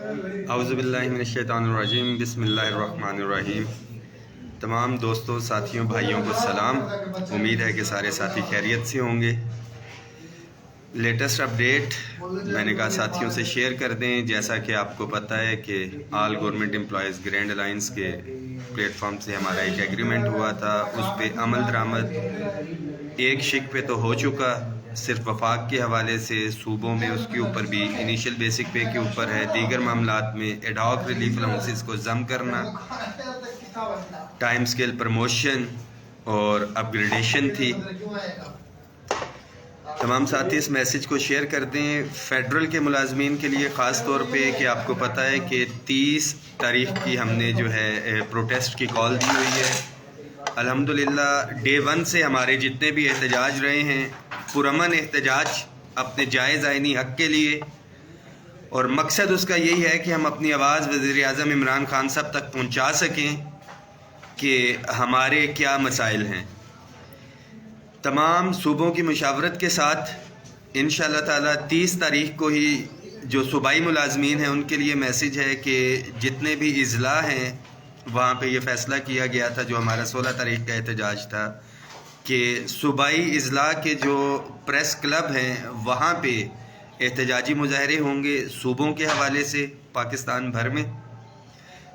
اعوذ باللہ من الشیطان الرجیم، بسم اللہ الرحمن الرحیم۔ تمام دوستوں، ساتھیوں، بھائیوں کو سلام۔ امید ہے کہ سارے ساتھی خیریت سے ہوں گے۔ لیٹسٹ اپڈیٹ میں نے کہا ساتھیوں سے شیئر کر دیں۔ جیسا کہ آپ کو پتہ ہے کہ آل گورنمنٹ امپلائیز گرینڈ الائنس کے پلیٹ فارم سے ہمارا ایک ایگریمنٹ ہوا تھا، اس پہ عمل درآمد ایک شق پہ تو ہو چکا، صرف وفاق کے حوالے سے صوبوں میں اس کے اوپر بھی انیشل بیسک پے کے اوپر ہے، دیگر معاملات میں ایڈ ہاک ریلیف الاؤنسز کو ضم کرنا، ٹائم سکیل پروموشن اور اپ گریڈیشن تھی۔ تمام ساتھی اس میسج کو شیئر کر دیں فیڈرل کے ملازمین کے لیے خاص طور پہ، کہ آپ کو پتہ ہے کہ 30 تاریخ کی ہم نے جو ہے پروٹیسٹ کی کال دی ہوئی ہے۔ الحمدللہ ڈے 1 سے ہمارے جتنے بھی احتجاج رہے ہیں پرامن احتجاج اپنے جائز آئینی حق کے لیے، اور مقصد اس کا یہی ہے کہ ہم اپنی آواز وزیر اعظم عمران خان صاحب تک پہنچا سکیں کہ ہمارے کیا مسائل ہیں۔ تمام صوبوں کی مشاورت کے ساتھ انشاءاللہ تعالی 30 تاریخ کو ہی جو صوبائی ملازمین ہیں ان کے لیے میسج ہے کہ جتنے بھی اضلاع ہیں وہاں پہ یہ فیصلہ کیا گیا تھا، جو ہمارا 16 تاریخ کا احتجاج تھا، کہ صوبائی اضلاع کے جو پریس کلب ہیں وہاں پہ احتجاجی مظاہرے ہوں گے صوبوں کے حوالے سے پاکستان بھر میں،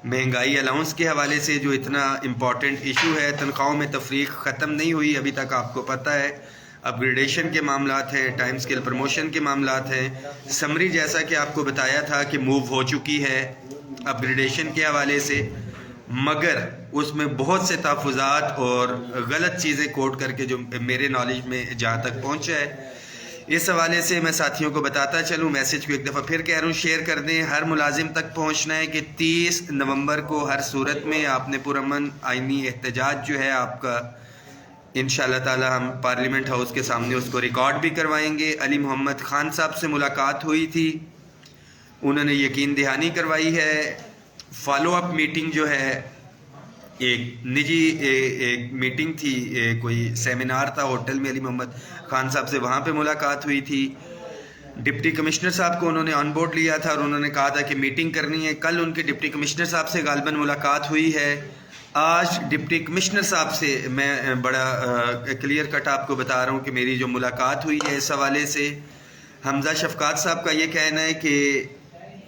مہنگائی الاؤنس کے حوالے سے جو اتنا امپورٹنٹ ایشو ہے، تنخواہوں میں تفریق ختم نہیں ہوئی ابھی تک، آپ کو پتہ ہے، اپ گریڈیشن کے معاملات ہیں، ٹائم سکیل پروموشن کے معاملات ہیں، سمری جیسا کہ آپ کو بتایا تھا کہ موو ہو چکی ہے اپ گریڈیشن کے حوالے سے، مگر اس میں بہت سے تحفظات اور غلط چیزیں کوٹ کر کے جو میرے نالج میں جہاں تک پہنچا ہے، اس حوالے سے میں ساتھیوں کو بتاتا چلوں۔ میسج کو ایک دفعہ پھر کہہ رہا ہوں، شیئر کر دیں، ہر ملازم تک پہنچنا ہے کہ 30 نومبر کو ہر صورت میں آپ نے پرامن آئینی احتجاج جو ہے آپ کا انشاءاللہ تعالی ہم پارلیمنٹ ہاؤس کے سامنے اس کو ریکارڈ بھی کروائیں گے۔ علی محمد خان صاحب سے ملاقات ہوئی تھی، انہوں نے یقین دہانی کروائی ہے۔ فالو اپ میٹنگ جو ہے، ایک نجی ایک میٹنگ تھی، کوئی سیمینار تھا ہوٹل میں، علی محمد خان صاحب سے وہاں پہ ملاقات ہوئی تھی۔ ڈپٹی کمشنر صاحب کو انہوں نے آن بورڈ لیا تھا اور انہوں نے کہا تھا کہ میٹنگ کرنی ہے۔ کل ان کے ڈپٹی کمشنر صاحب سے غالباً ملاقات ہوئی ہے۔ آج ڈپٹی کمشنر صاحب سے میں بڑا کلیئر کٹ آپ کو بتا رہا ہوں کہ میری جو ملاقات ہوئی ہے اس حوالے سے، حمزہ شفقات صاحب کا یہ کہنا ہے کہ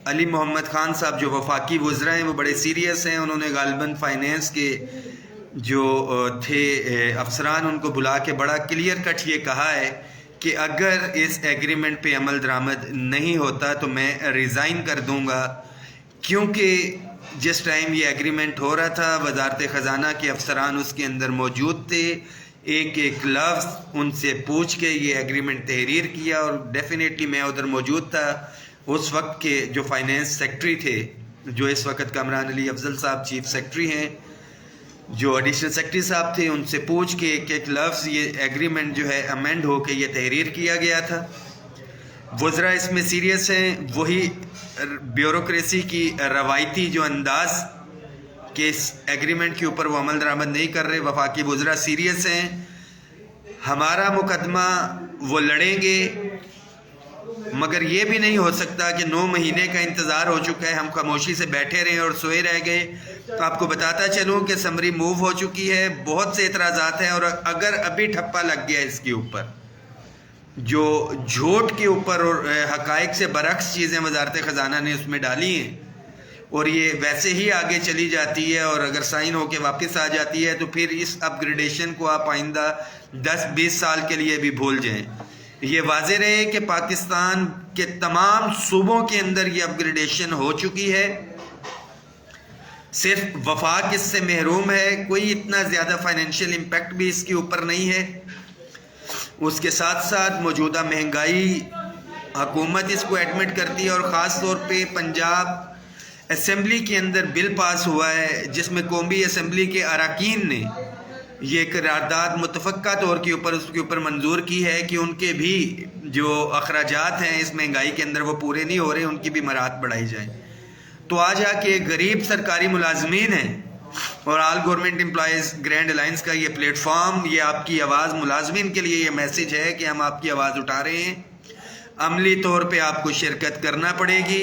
علی محمد خان صاحب جو وفاقی وزراء ہیں وہ بڑے سیریس ہیں، انہوں نے غالباً فائنینس کے جو تھے افسران ان کو بلا کے بڑا کلیئر کٹ یہ کہا ہے کہ اگر اس ایگریمنٹ پہ عمل درآمد نہیں ہوتا تو میں ریزائن کر دوں گا، کیونکہ جس ٹائم یہ ایگریمنٹ ہو رہا تھا وزارت خزانہ کے افسران اس کے اندر موجود تھے، ایک ایک لفظ ان سے پوچھ کے یہ ایگریمنٹ تحریر کیا، اور ڈیفینیٹلی میں ادھر موجود تھا۔ اس وقت کے جو فائنینس سیکٹری تھے، جو اس وقت کامران علی افضل صاحب چیف سیکٹری ہیں، جو ایڈیشنل سیکٹری صاحب تھے، ان سے پوچھ کے ایک ایک لفظ یہ ایگریمنٹ جو ہے امینڈ ہو کے یہ تحریر کیا گیا تھا۔ وزراء اس میں سیریس ہیں، وہی بیوروکریسی کی روایتی جو انداز کہ اس ایگریمنٹ کے اوپر وہ عمل درآمد نہیں کر رہے، وفاقی وزراء سیریس ہیں۔ ہمارا مقدمہ وہ لڑیں گے، مگر یہ بھی نہیں ہو سکتا کہ 9 مہینے کا انتظار ہو چکا ہے، ہم خاموشی سے بیٹھے رہے اور سوئے رہ گئے۔ تو آپ کو بتاتا چلوں کہ سمری موو ہو چکی ہے، بہت سے اعتراضات ہیں، اور اگر ابھی ٹھپا لگ گیا اس کے اوپر، جو جھوٹ کے اوپر اور حقائق سے برعکس چیزیں وزارت خزانہ نے اس میں ڈالی ہیں، اور یہ ویسے ہی آگے چلی جاتی ہے، اور اگر سائن ہو کے واپس آ جاتی ہے تو پھر اس اپ گریڈیشن کو آپ آئندہ 10-20 سال کے لیے بھی بھول جائیں۔ یہ واضح رہے کہ پاکستان کے تمام صوبوں کے اندر یہ اپ گریڈیشن ہو چکی ہے، صرف وفاق اس سے محروم ہے، کوئی اتنا زیادہ فائنینشیل امپیکٹ بھی اس کے اوپر نہیں ہے۔ اس کے ساتھ ساتھ موجودہ مہنگائی حکومت اس کو ایڈمٹ کرتی ہے، اور خاص طور پہ پنجاب اسمبلی کے اندر بل پاس ہوا ہے جس میں قومی اسمبلی کے اراکین نے یہ قرارداد متفقہ طور کے اوپر اس کے اوپر منظور کی ہے کہ ان کے بھی جو اخراجات ہیں اس مہنگائی کے اندر وہ پورے نہیں ہو رہے، ان کی بھی مراحت بڑھائی جائیں۔ تو آج آ کے غریب سرکاری ملازمین ہیں، اور آل گورنمنٹ امپلائیز گرینڈ الائنس کا یہ پلیٹ فارم، یہ آپ کی آواز ملازمین کے لیے یہ میسج ہے کہ ہم آپ کی آواز اٹھا رہے ہیں۔ عملی طور پہ آپ کو شرکت کرنا پڑے گی،